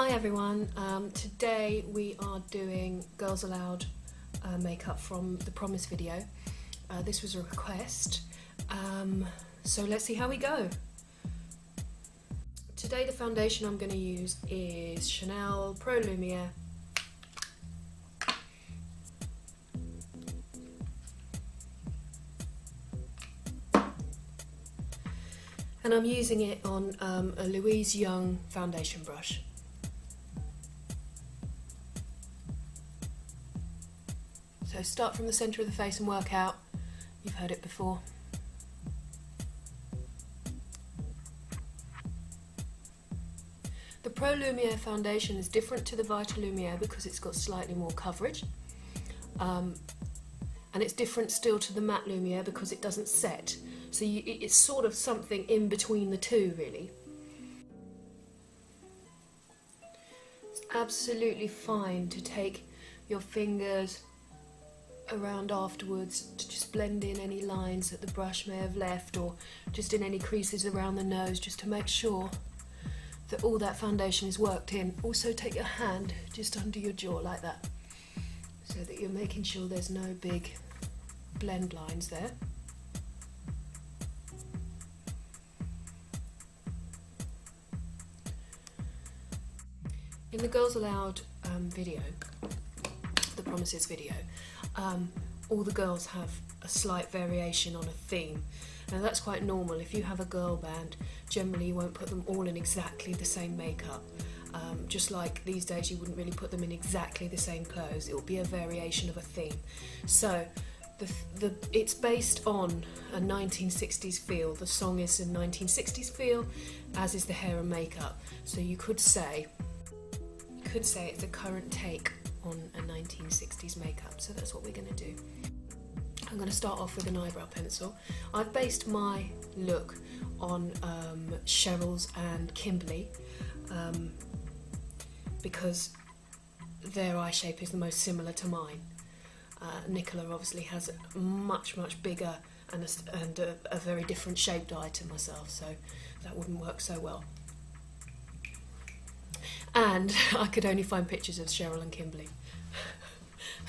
Hi everyone, today we are doing Girls Aloud makeup from the Promise video. This was a request, so let's see how we go. Today the foundation I'm going to use is Chanel Pro Lumiere. And I'm using it on a Louise Young foundation brush. So start from the centre of the face and work out. You've heard it before. The Pro Lumiere foundation is different to the Vita Lumiere because it's got slightly more coverage. And it's different still to the Matte Lumiere because it doesn't set. So it's sort of something in between the two, really. It's absolutely fine to take your fingers around afterwards to just blend in any lines that the brush may have left, or just in any creases around the nose, just to make sure that all that foundation is worked in. Also take your hand just under your jaw like that, so that you're making sure there's no big blend lines there. In the Girls Aloud video, the Promises video, all the girls have a slight variation on a theme. Now that's quite normal. If you have a girl band, generally you won't put them all in exactly the same makeup. Just like these days you wouldn't really put them in exactly the same clothes. It will be a variation of a theme. So it's based on a 1960s feel. The song is a 1960s feel, as is the hair and makeup. So you could say it's a current take on a 1960s makeup, so that's what we're going to do. I'm going to start off with an eyebrow pencil. I've based my look on Cheryl's and Kimberly because their eye shape is the most similar to mine. Nicola obviously has a much bigger and a very different shaped eye to myself, so that wouldn't work so well. And I could only find pictures of Cheryl and Kimberly.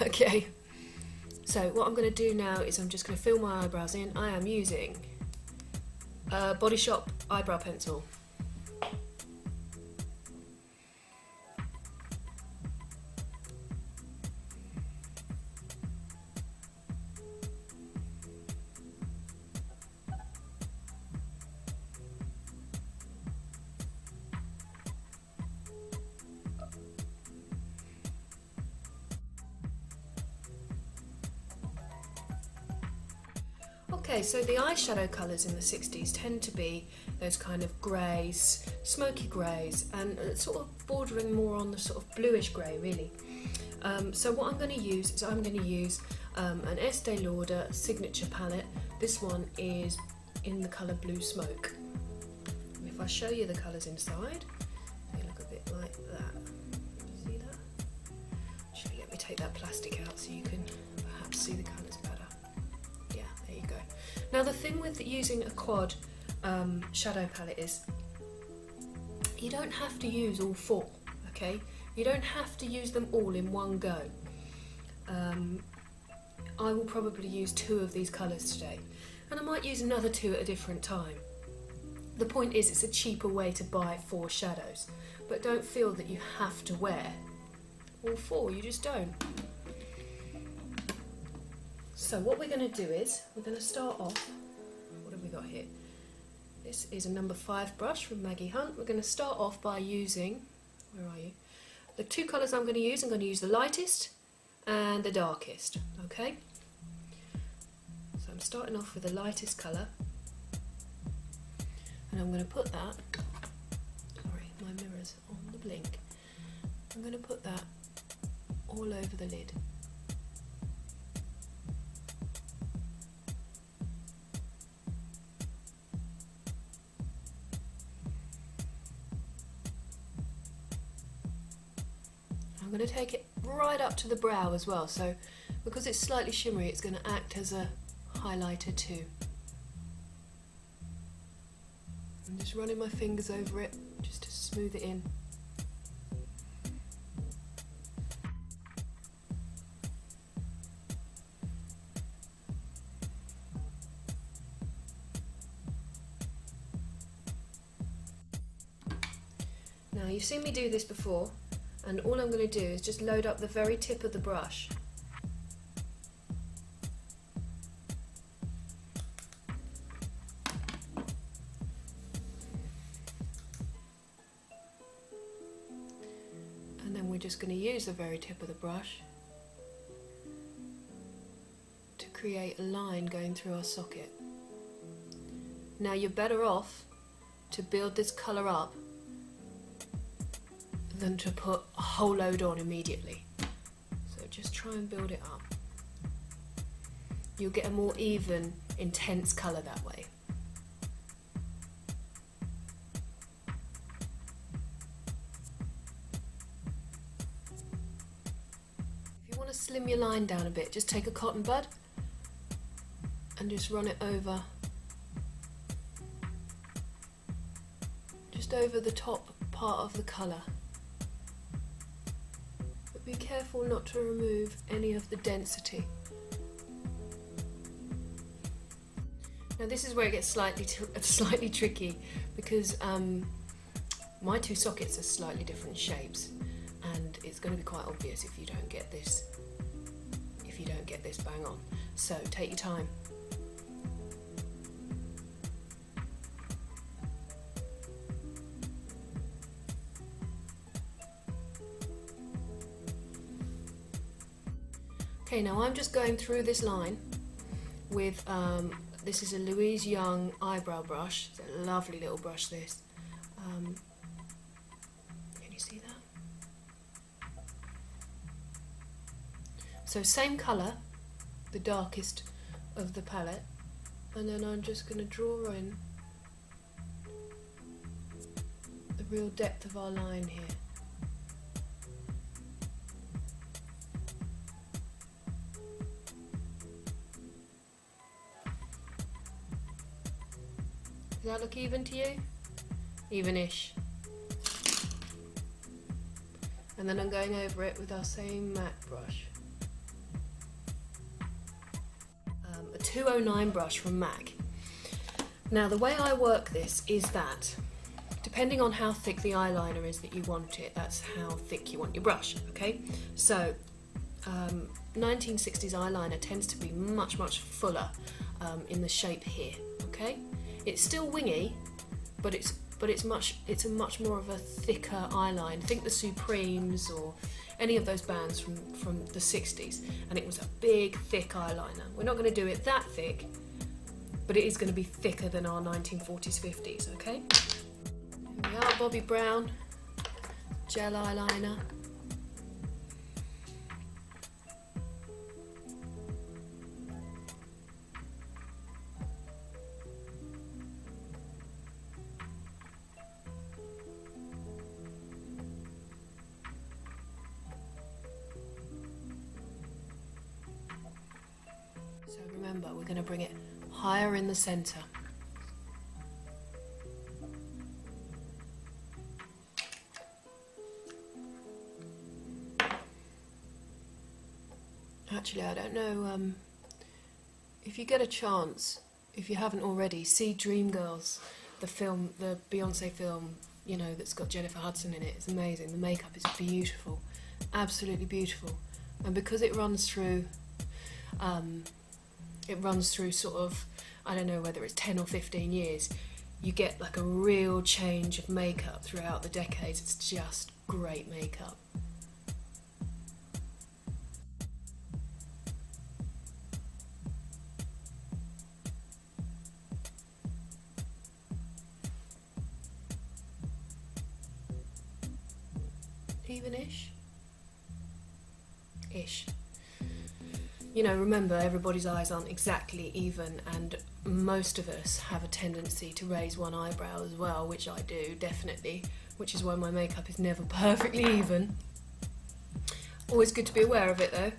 Okay, so what I'm going to do now is I'm just going to fill my eyebrows in. I am using a Body Shop eyebrow pencil. Okay, so the eyeshadow colours in the 60s tend to be those kind of greys, smoky greys, and sort of bordering more on the sort of bluish grey, really. So what I'm going to use is an Estee Lauder signature palette. This one is in the colour Blue Smoke. And if I show you the colours inside, they look a bit like that. See that? Actually, let me take that plastic out so you can perhaps see the colours better. Yeah, there you go. Now the thing with using a quad shadow palette is you don't have to use all four, okay? You don't have to use them all in one go. I will probably use 2 of these colours today, and I might use another 2 at a different time. The point is, it's a cheaper way to buy 4 shadows, but don't feel that you have to wear all 4, you just don't. So what we're going to do is, we're going to start off, what have we got here? This is a number 5 brush from Maggie Hunt. We're going to start off by using, where are you? The 2 colours I'm going to use the lightest and the darkest, okay? So I'm starting off with the lightest colour, and I'm going to put that, sorry, my mirror's on the blink. I'm going to put that all over the lid. I'm going to take it right up to the brow as well, so because it's slightly shimmery, it's going to act as a highlighter too. I'm just running my fingers over it just to smooth it in. Now you've seen me do this before, and all I'm going to do is just load up the very tip of the brush. And then we're just going to use the very tip of the brush to create a line going through our socket. Now you're better off to build this colour up than to put a whole load on immediately. So just try and build it up. You'll get a more even, intense colour that way. If you want to slim your line down a bit, just take a cotton bud and just run it over the top part of the colour. But be careful not to remove any of the density. Now this is where it gets slightly tricky, because my two sockets are slightly different shapes, and it's going to be quite obvious if you don't get this bang on. So take your time. Okay, now I'm just going through this line with, this is a Louise Young eyebrow brush. It's a lovely little brush, this. Can you see that? So same colour, the darkest of the palette, and then I'm just going to draw in the real depth of our line here. Does that look even to you? Even-ish. And then I'm going over it with our same MAC brush. A 209 brush from MAC. Now the way I work this is that, depending on how thick the eyeliner is that you want it, that's how thick you want your brush, okay? So 1960s eyeliner tends to be much fuller in the shape here, okay? It's still wingy, but it's a much more of a thicker eyeline. Think the Supremes or any of those bands from the 60s, and it was a big thick eyeliner. We're not going to do it that thick, but it is going to be thicker than our 1940s, 50s, okay? Here we are, Bobbi Brown gel eyeliner. So remember, we're going to bring it higher in the centre. Actually, I don't know, if you get a chance, if you haven't already, see Dreamgirls, the film, the Beyonce film, you know, that's got Jennifer Hudson in it. It's amazing. The makeup is beautiful, absolutely beautiful. And because it runs through sort of, I don't know whether it's 10 or 15 years, you get like a real change of makeup throughout the decades. It's just great makeup. Even-ish? Ish. You know, remember, everybody's eyes aren't exactly even, and most of us have a tendency to raise one eyebrow as well, which I do, definitely, which is why my makeup is never perfectly even. Always good to be aware of it though.